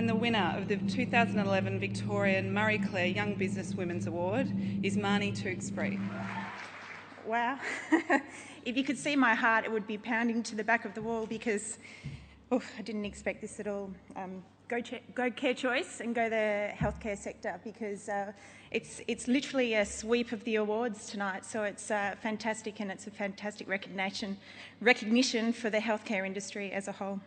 and the winner of the 2011 Victorian Murray Clare Young Business Women's Award is Marnie Tewksbury. Wow. If you could see my heart, it would be pounding to the back of the wall because I didn't expect this at all. Go Care Choice and go the healthcare sector, because it's literally a sweep of the awards tonight, so it's fantastic, and it's a fantastic recognition for the healthcare industry as a whole.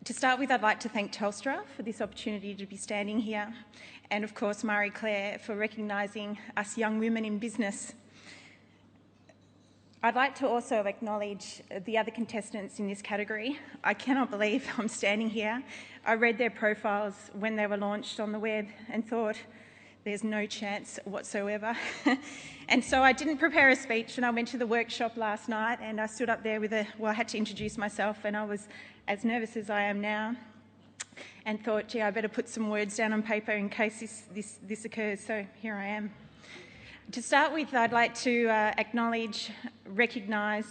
To start with, I'd like to thank Telstra for this opportunity to be standing here, and of course Marie Claire for recognising us young women in business. I'd like to also acknowledge the other contestants in this category. I cannot believe I'm standing here. I read their profiles when they were launched on the web and thought, there's no chance whatsoever. And so I didn't prepare a speech, and I went to the workshop last night and I stood up there I had to introduce myself, and I was as nervous as I am now and thought, gee, I better put some words down on paper in case this occurs, so here I am. To start with, I'd like to acknowledge, recognise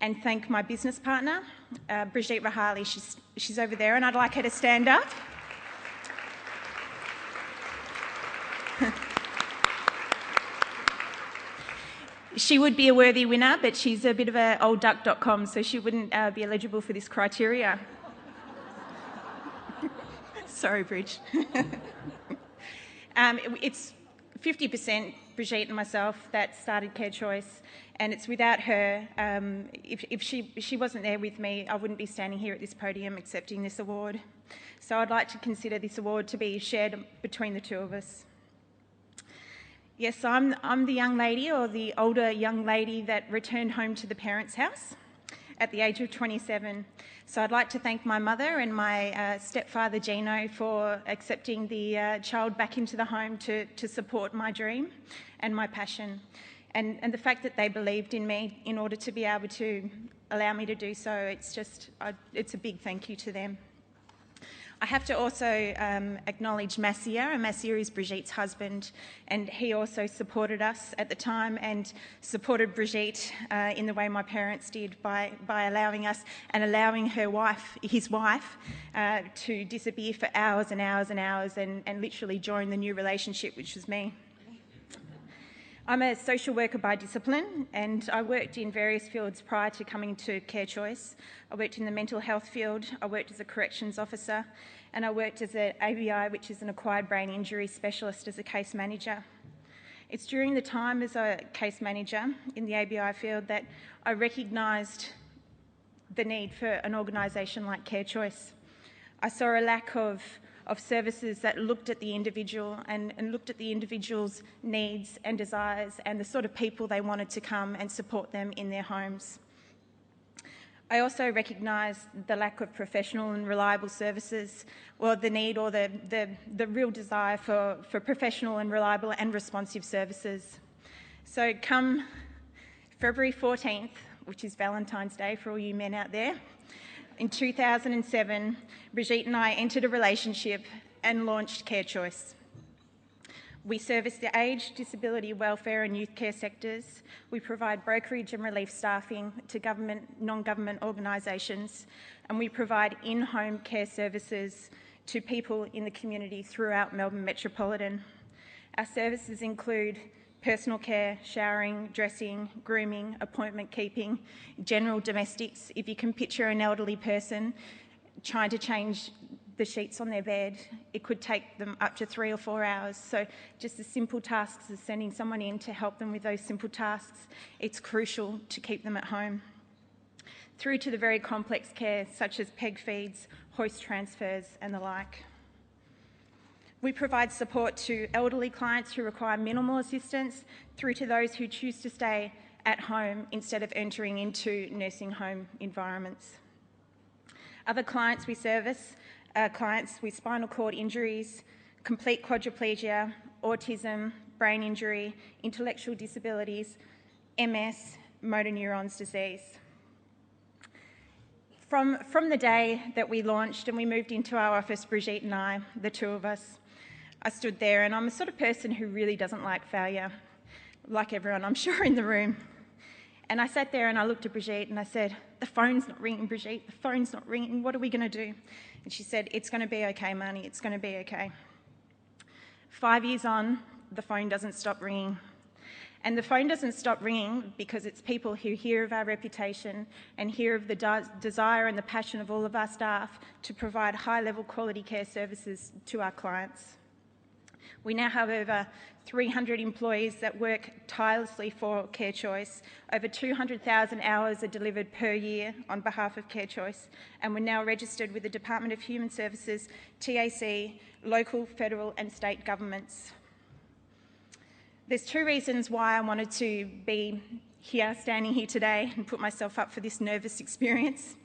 and thank my business partner, Brigitte Rahali. She's over there, and I'd like her to stand up. She would be a worthy winner, but she's a bit of an old duck.com, so she wouldn't be eligible for this criteria. Sorry, Bridge. It's 50% Brigitte and myself that started Care Choice, and it's without her. If she wasn't there with me, I wouldn't be standing here at this podium accepting this award. So I'd like to consider this award to be shared between the two of us. Yes, I'm the young lady, or the older young lady, that returned home to the parents' house at the age of 27. So I'd like to thank my mother and my stepfather Gino for accepting the child back into the home to support my dream and my passion, and the fact that they believed in me in order to be able to allow me to do so. It's a big thank you to them. I have to also acknowledge Massier, and Massier is Brigitte's husband, and he also supported us at the time and supported Brigitte in the way my parents did by allowing us and allowing his wife, to disappear for hours and hours and hours and literally join the new relationship, which was me. I'm a social worker by discipline, and I worked in various fields prior to coming to Care Choice. I worked in the mental health field, I worked as a corrections officer, and I worked as an ABI, which is an acquired brain injury specialist, as a case manager. It's during the time as a case manager in the ABI field that I recognised the need for an organisation like Care Choice. I saw a lack of services that looked at the individual and looked at the individual's needs and desires and the sort of people they wanted to come and support them in their homes. I also recognised the lack of professional and reliable services, or the need, or the real desire for professional and reliable and responsive services. So come February 14th, which is Valentine's Day for all you men out there, in 2007, Brigitte and I entered a relationship and launched Care Choice. We service the aged, disability, welfare and youth care sectors. We provide brokerage and relief staffing to government, non-government organisations, and we provide in-home care services to people in the community throughout Melbourne Metropolitan. Our services include personal care, showering, dressing, grooming, appointment keeping, general domestics. If you can picture an elderly person trying to change the sheets on their bed, it could take them up to 3 or 4 hours. So just the simple tasks of sending someone in to help them with those simple tasks, it's crucial to keep them at home. Through to the very complex care such as peg feeds, hoist transfers and the like. We provide support to elderly clients who require minimal assistance, through to those who choose to stay at home instead of entering into nursing home environments. Other clients we service are clients with spinal cord injuries, complete quadriplegia, autism, brain injury, intellectual disabilities, MS, motor neurons disease. From the day that we launched and we moved into our office, Brigitte and I, the two of us, I stood there, and I'm the sort of person who really doesn't like failure, like everyone I'm sure in the room. And I sat there and I looked at Brigitte and I said, "The phone's not ringing, Brigitte, the phone's not ringing, what are we going to do?" And she said, "It's going to be okay, Marnie, it's going to be okay." 5 years on, the phone doesn't stop ringing. And the phone doesn't stop ringing because it's people who hear of our reputation and hear of the desire and the passion of all of our staff to provide high-level quality care services to our clients. We now have over 300 employees that work tirelessly for Care Choice. Over 200,000 hours are delivered per year on behalf of Care Choice, and we're now registered with the Department of Human Services, TAC, local, federal and state governments. There's two reasons why I wanted to be here, standing here today, and put myself up for this nervous experience.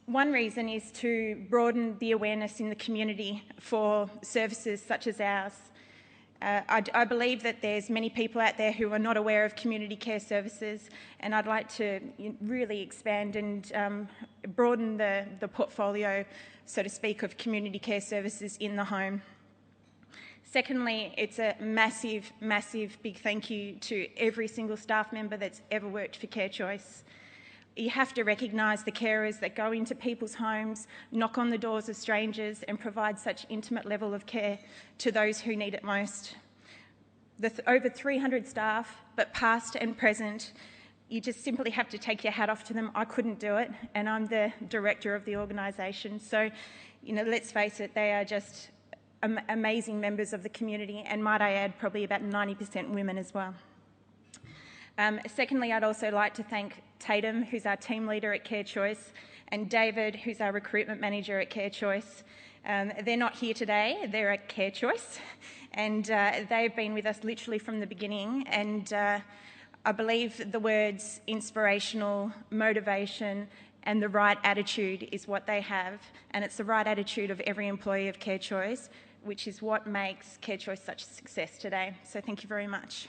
One reason is to broaden the awareness in the community for services such as ours. I believe that there's many people out there who are not aware of community care services, and I'd like to really expand and broaden the portfolio, so to speak, of community care services in the home. Secondly, it's a massive, massive big thank you to every single staff member that's ever worked for Care Choice. You have to recognise the carers that go into people's homes, knock on the doors of strangers and provide such intimate level of care to those who need it most. Over 300 staff, but past and present, you just simply have to take your hat off to them. I couldn't do it, and I'm the director of the organisation. So, let's face it, they are just amazing members of the community, and might I add, probably about 90% women as well. Secondly, I'd also like to thank Tatum, who's our team leader at Care Choice, and David, who's our recruitment manager at Care Choice. They're not here today, they're at Care Choice, and they've been with us literally from the beginning, and I believe the words inspirational, motivation, and the right attitude is what they have, and it's the right attitude of every employee of Care Choice, which is what makes Care Choice such a success today. So thank you very much.